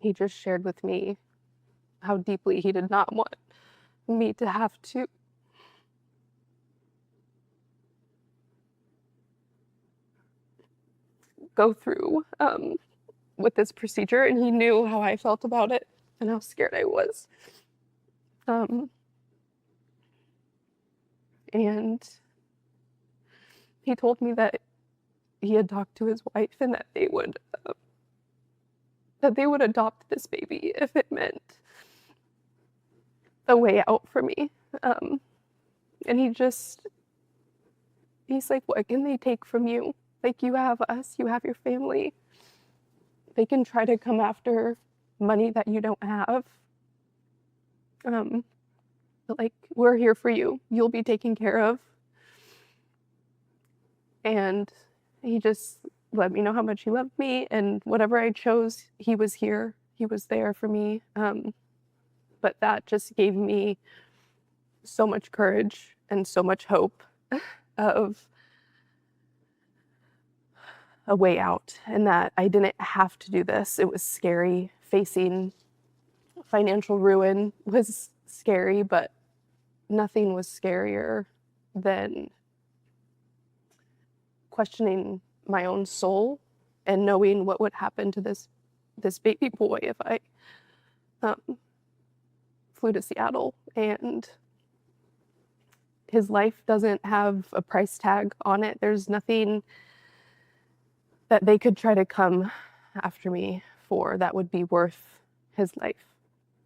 he just shared with me how deeply he did not want me to have to go through with this procedure, and he knew how I felt about it and how scared I was. Um, and he told me that he had talked to his wife and that they would adopt this baby if it meant a way out for me. Um, and he's like, what can they take from you? Like, you have us, you have your family. They can try to come after money that you don't have. But like, we're here for you. You'll be taken care of. And he just let me know how much he loved me, and whatever I chose, he was here. He was there for me. But that just gave me so much courage and so much hope of a way out, and that I didn't have to do this. It was scary. Facing financial ruin was scary, but nothing was scarier than questioning my own soul and knowing what would happen to this baby boy if I um, flew to Seattle. And his life doesn't have a price tag on it. There's nothing that they could try to come after me for that would be worth his life.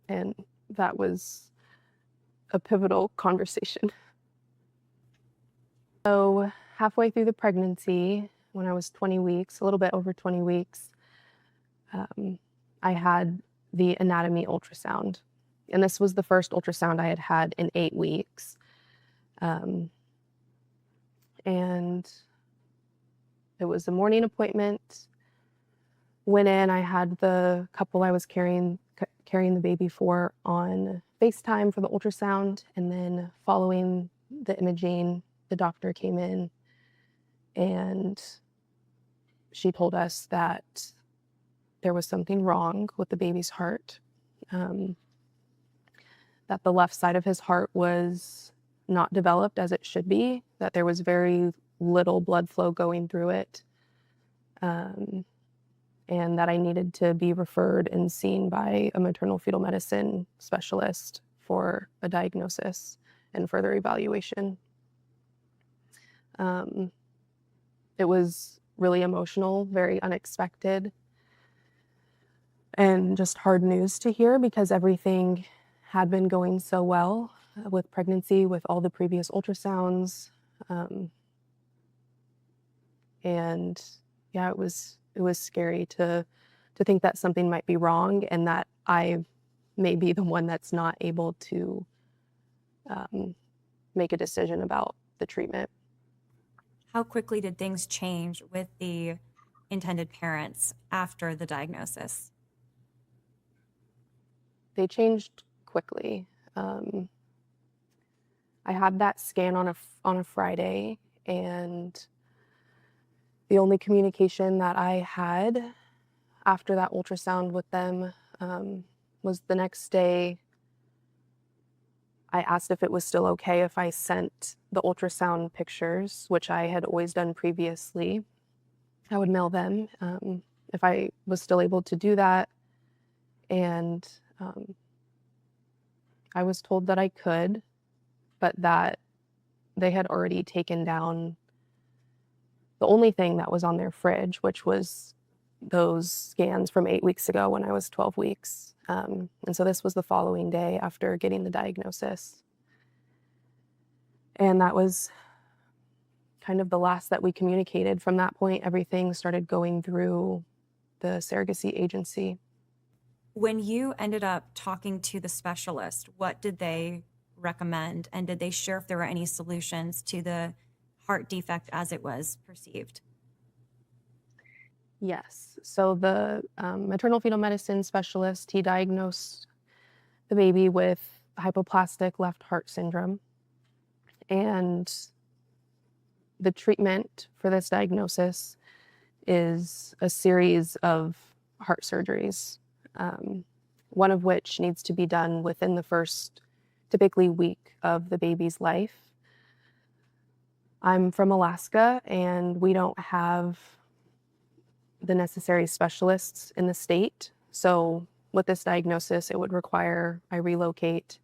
And that was a pivotal conversation. So halfway through the pregnancy, when I was 20 weeks, a little bit over 20 weeks, I had the anatomy ultrasound. And this was the first ultrasound I had had in 8 weeks. And it was a morning appointment. Went in, I had the couple I was carrying the baby for on FaceTime for the ultrasound. And then following the imaging, the doctor came in and she told us that there was something wrong with the baby's heart, that the left side of his heart was not developed as it should be, that there was very little blood flow going through it, and that I needed to be referred and seen by a maternal fetal medicine specialist for a diagnosis and further evaluation. It was really emotional, very unexpected, and just hard news to hear because everything had been going so well with pregnancy, with all the previous ultrasounds. And yeah, it was scary to think that something might be wrong and that I may be the one that's not able to make a decision about the treatment. How quickly did things change with the intended parents after the diagnosis? They changed quickly. I had that scan on a Friday, and the only communication that I had after that ultrasound with them was the next day. I asked if it was still okay if I sent the ultrasound pictures, which I had always done previously. I would mail them if I was still able to do that. And I was told that I could, but that they had already taken down the only thing that was on their fridge, which was those scans from 8 weeks ago when I was 12 weeks. And so this was the following day after getting the diagnosis. And that was kind of the last that we communicated. From that point, everything started going through the surrogacy agency. When you ended up talking to the specialist, what did they recommend? And did they share if there were any solutions to the heart defect as it was perceived? Yes. So the maternal fetal medicine specialist, he diagnosed the baby with hypoplastic left heart syndrome. And the treatment for this diagnosis is a series of heart surgeries. one of which needs to be done within the first typically week of the baby's life. I'm from Alaska, and we don't have the necessary specialists in the state. So with this diagnosis, it would require I relocate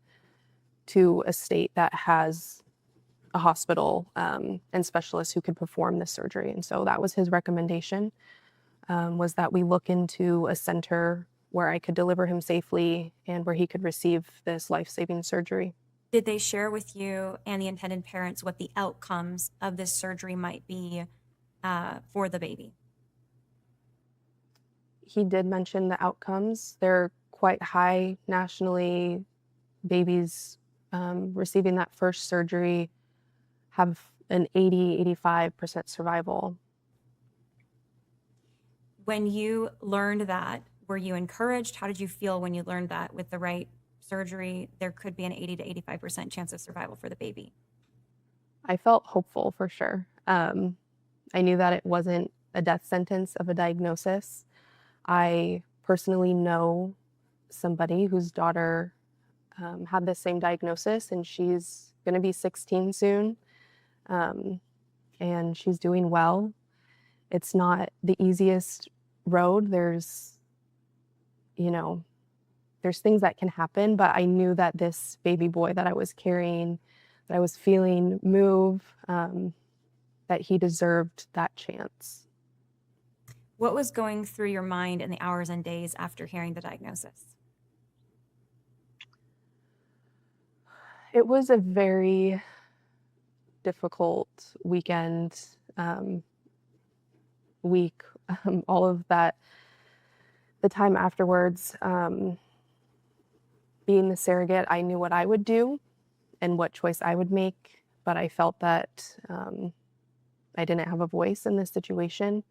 to a state that has a hospital and specialists who could perform this surgery. And so that was his recommendation, was that we look into a center where I could deliver him safely and where he could receive this life-saving surgery. Did they share with you and the intended parents what the outcomes of this surgery might be for the baby? He did mention the outcomes. They're quite high nationally. Babies receiving that first surgery have an 85% survival. When you learned that, were you encouraged? How did you feel when you learned that with the right surgery, there could be an 80 to 85% chance of survival for the baby? I felt hopeful for sure. I knew that it wasn't a death sentence of a diagnosis. I personally know somebody whose daughter had the same diagnosis, and she's going to be 16 soon, and she's doing well. It's not the easiest road. There's things that can happen, but I knew that this baby boy that I was carrying, that I was feeling move, that he deserved that chance. What was going through your mind in the hours and days after hearing the diagnosis? It was a very difficult week, all of that, the time afterwards, being the surrogate, I knew what I would do and what choice I would make, but I felt that I didn't have a voice in this situation.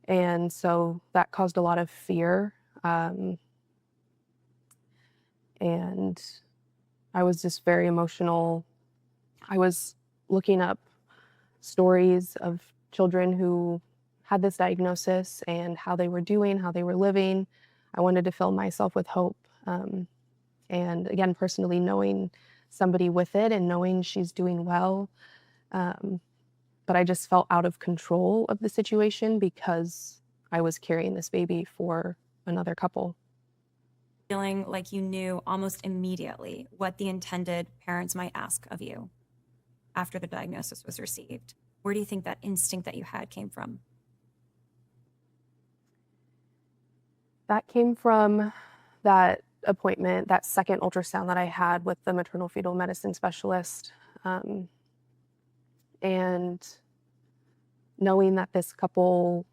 And so that caused a lot of fear. And I was just very emotional. I was looking up stories of children who had this diagnosis and how they were doing, how they were living. I wanted to fill myself with hope. And again, personally knowing somebody with it and knowing she's doing well. But I just felt out of control of the situation because I was carrying this baby for another couple. Feeling like you knew almost immediately what the intended parents might ask of you after the diagnosis was received. Where do you think that instinct that you had came from? That came from that appointment, that second ultrasound that I had with the maternal fetal medicine specialist. And knowing that this couple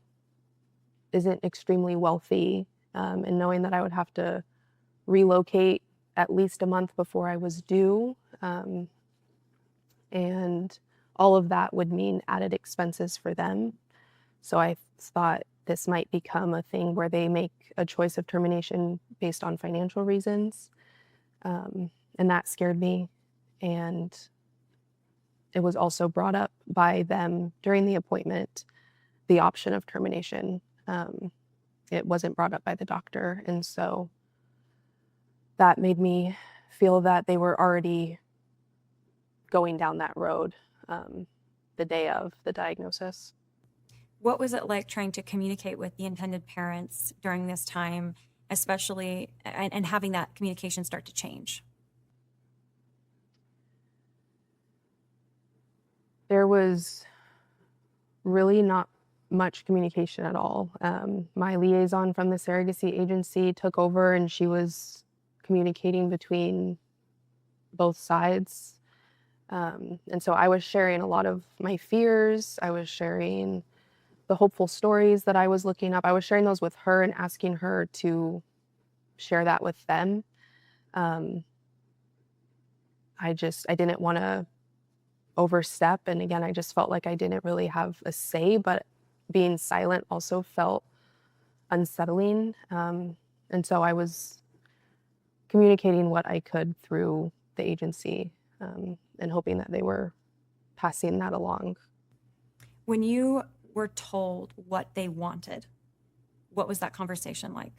isn't extremely wealthy, and knowing that I would have to relocate at least a month before I was due. And all of that would mean added expenses for them. So I thought this might become a thing where they make a choice of termination based on financial reasons. And that scared me. And it was also brought up by them during the appointment, the option of termination. It wasn't brought up by the doctor. And so that made me feel that they were already going down that road the day of the diagnosis. What was it like trying to communicate with the intended parents during this time, especially and having that communication start to change? There was really not much communication at all. My liaison from the surrogacy agency took over, and she was communicating between both sides. And so I was sharing a lot of my fears. I was sharing the hopeful stories that I was looking up. I was sharing those with her and asking her to share that with them. I didn't want to overstep. And again, I just felt like I didn't really have a say, but being silent also felt unsettling. And so I was communicating what I could through the agency, and hoping that they were passing that along. When you were told what they wanted, what was that conversation like?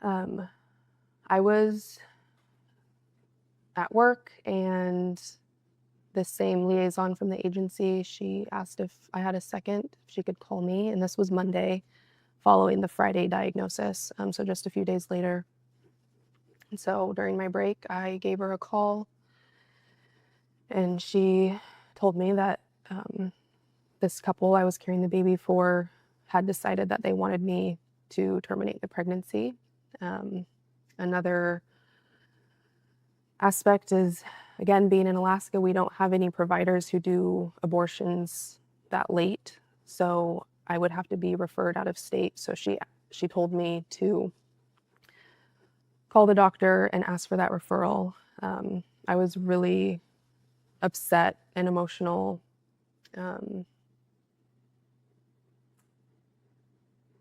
I was at work, and the same liaison from the agency, she asked if I had a second, if she could call me, and this was Monday following the Friday diagnosis, so just a few days later. And so during my break, I gave her a call, and she told me that this couple I was carrying the baby for had decided that they wanted me to terminate the pregnancy. Another aspect is, again, being in Alaska, we don't have any providers who do abortions that late. So I would have to be referred out of state. So she told me to call the doctor and ask for that referral. I was really upset and emotional.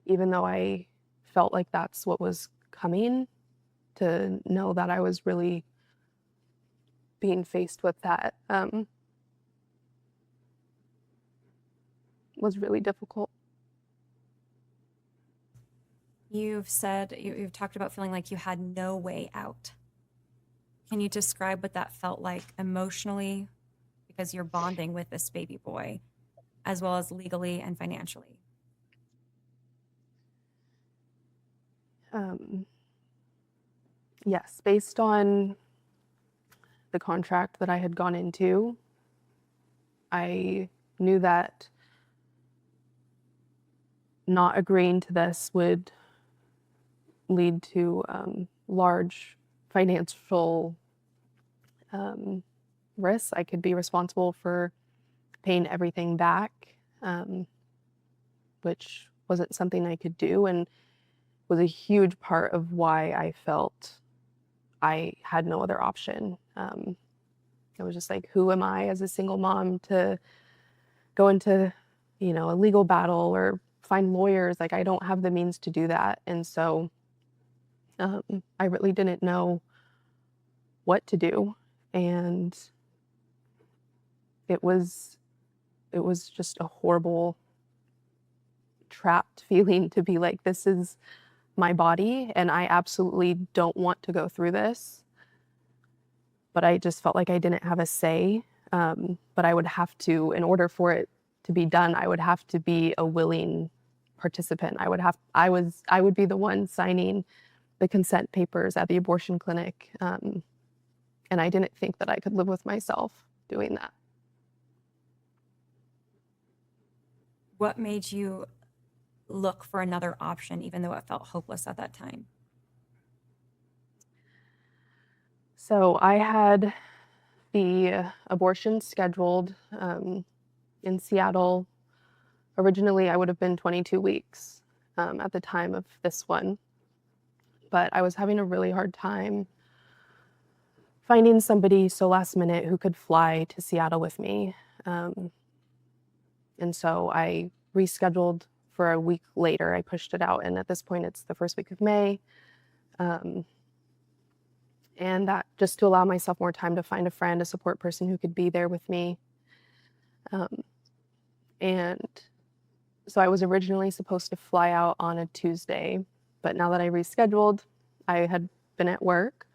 Even though I felt like that's what was coming, to know that I was really being faced with that was really difficult. You've said, you've talked about feeling like you had no way out. Can you describe what that felt like emotionally, because you're bonding with this baby boy, as well as legally and financially? Yes, based on the contract that I had gone into, I knew that not agreeing to this would lead to large financial risks. I could be responsible for paying everything back, which wasn't something I could do, and was a huge part of why I felt I had no other option. It was just like, who am I as a single mom to go into, a legal battle or find lawyers? Like, I don't have the means to do that. And so I really didn't know what to do. And it was just a horrible, trapped feeling to be like, this is my body and I absolutely don't want to go through this. But I just felt like I didn't have a say. But I would have to, in order for it to be done, I would have to be a willing participant. I would be the one signing the consent papers at the abortion clinic. And I didn't think that I could live with myself doing that. What made you look for another option, even though it felt hopeless at that time? So I had the abortion scheduled in Seattle. Originally, I would have been 22 weeks at the time of this one, but I was having a really hard time finding somebody so last minute who could fly to Seattle with me. And so I rescheduled for a week later. I pushed it out, and at this point, it's the first week of May. And that just to allow myself more time to find a friend, a support person who could be there with me. And so I was originally supposed to fly out on a Tuesday, but now that I rescheduled, I had been at work,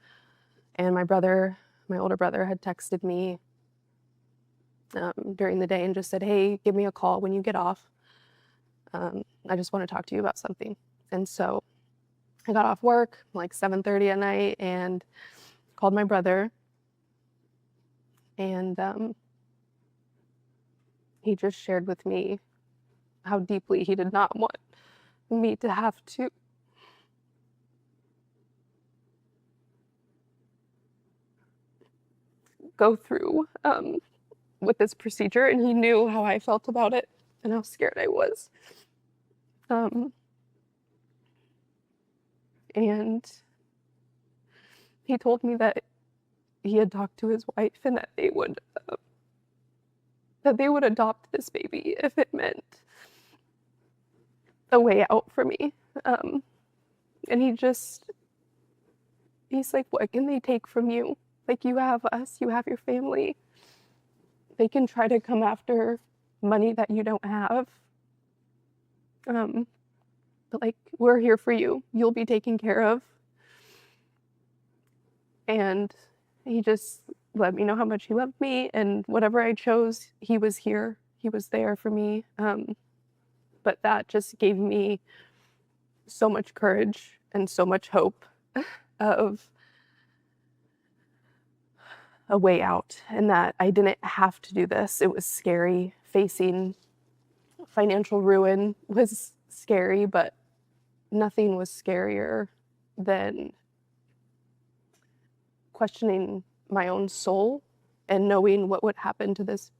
and my older brother, had texted me during the day and just said, "Hey, give me a call when you get off. I just want to talk to you about something." And so I got off work like 7:30 at night and called my brother, and he just shared with me how deeply he did not want me to have to go through with this procedure, and he knew how I felt about it and how scared I was. And he told me that he had talked to his wife and that they would adopt this baby if it meant a way out for me. And he's like, "What can they take from you? Like, you have us, you have your family. They can try to come after money that you don't have. But like, we're here for you. You'll be taken care of. And he just let me know how much he loved me, and whatever I chose, he was here. He was there for me. But that just gave me so much courage and so much hope of a way out, and that I didn't have to do this. It was scary. Facing financial ruin was scary, but nothing was scarier than questioning my own soul and knowing what would happen to this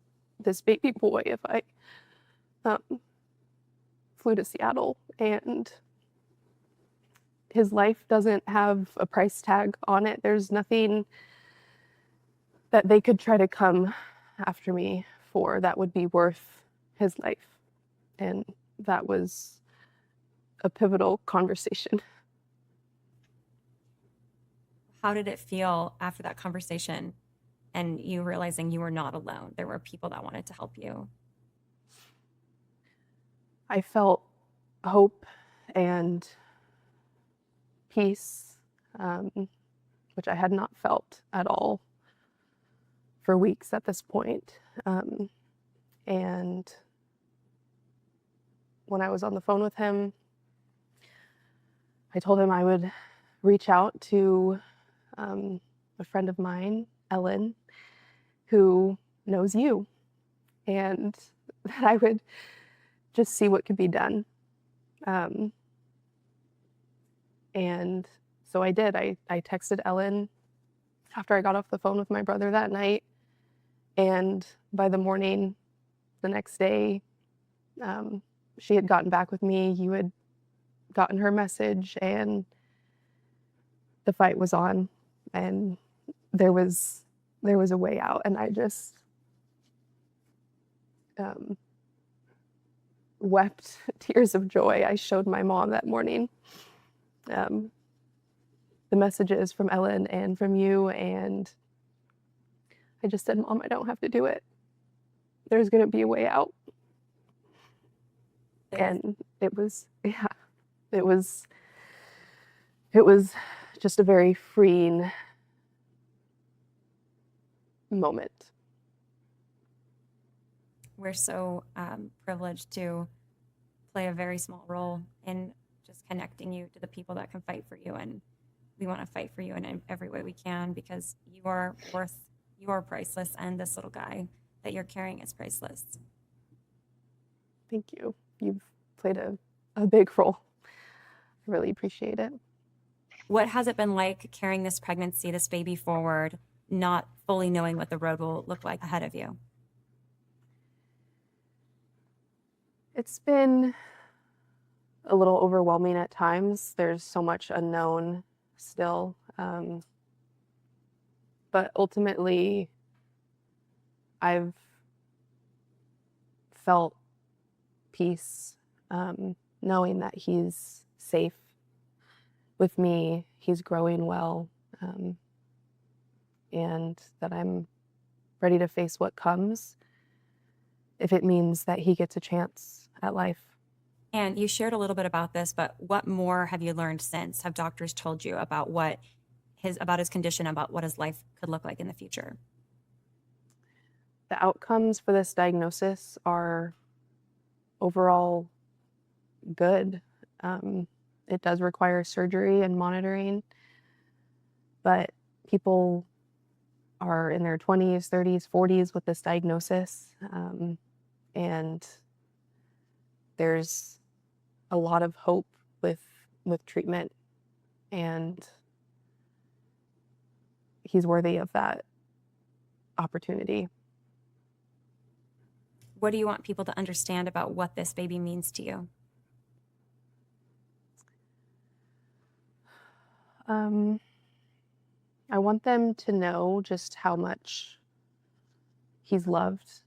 baby boy if I um, flew to Seattle. And his life doesn't have a price tag on it. There's nothing that they could try to come after me for that would be worth his life. And that was a pivotal conversation. How did it feel after that conversation and you realizing you were not alone? There were people that wanted to help you. I felt hope and peace, which I had not felt at all for weeks at this point. And when I was on the phone with him, I told him I would reach out to a friend of mine, Ellen, who knows you, and that I would just see what could be done. And so I did. I texted Ellen after I got off the phone with my brother that night, and by the morning the next day, she had gotten back with me. You had gotten her message, and the fight was on, and there was a way out. And I just wept tears of joy. I showed my mom that morning the messages from Ellen and from you, and I just said, Mom, I don't have to do it. There's going to be a way out. And it was just a very freeing moment. We're so privileged to play a very small role in just connecting you to the people that can fight for you. And we want to fight for you in every way we can, because you are priceless, and this little guy that you're carrying is priceless. Thank you. You've played a big role. I really appreciate it. What has it been like carrying this pregnancy, this baby forward, not fully knowing what the road will look like ahead of you? It's been a little overwhelming at times. There's so much unknown still. But ultimately, I've felt peace, knowing that he's safe with me, he's growing well, and that I'm ready to face what comes if it means that he gets a chance at life. And you shared a little bit about this, but what more have you learned since? Have doctors told you about his condition, about what his life could look like in the future? The outcomes for this diagnosis are overall good. It does require surgery and monitoring, but people are in their 20s, 30s, 40s with this diagnosis, and there's a lot of hope with treatment, and he's worthy of that opportunity. What do you want people to understand about what this baby means to you? I want them to know just how much he's loved.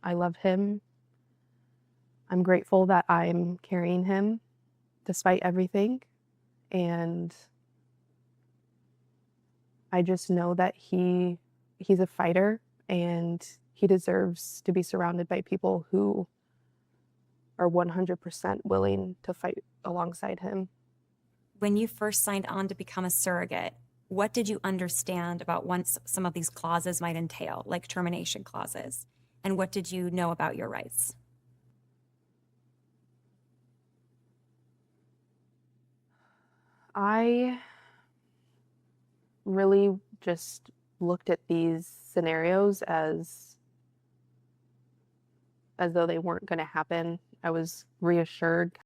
I love him. I'm grateful that I'm carrying him despite everything. And I just know that he's a fighter, and he deserves to be surrounded by people who are 100% willing to fight alongside him. When you first signed on to become a surrogate, what did you understand about what some of these clauses might entail, like termination clauses? And what did you know about your rights? I really just looked at these scenarios as though they weren't going to happen. I was reassured